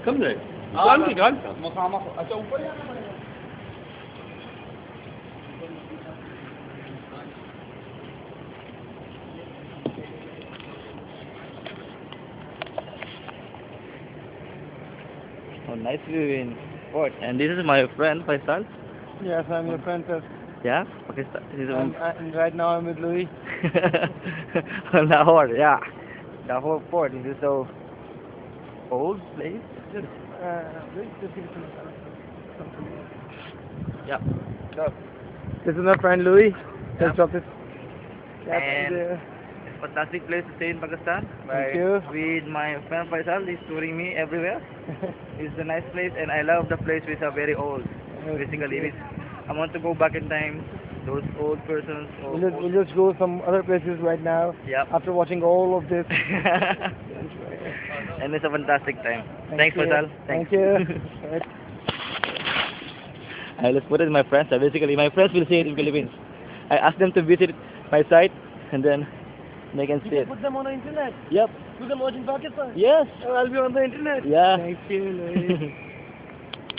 कम जाए दुकान की दुकान मकामा अच्छा ऊपर जाना पड़ेगा। Oh, nice view in port. And this is my friend Faisal. Yes, I'm your friend, sir. Yeah, Pakistan. And right now I'm with Louis. Lahore, yeah. Lahore port. This is so old place. Just, just give some. Yeah. So, This is my friend Louis. Yeah. Just drop this. Yeah, and it's a fantastic place to stay in Pakistan. Thank you. With my friend Faisal, he's touring me everywhere. It's a nice place, and I love the place which are very old. Basically, which I want to go back in time. Those old persons. We'll just go some other places right now. Yep. After watching all of this. And it's a fantastic time. Thanks, you. Faisal. Thank you. Let's put it in my friends. Basically, my friends will see it in Philippines. I asked them to visit my site, and then they can see it. Put them on the internet. Yep. You can watch in Pakistan. Yes. I'll be on the internet. Yeah. Thank you, Louis.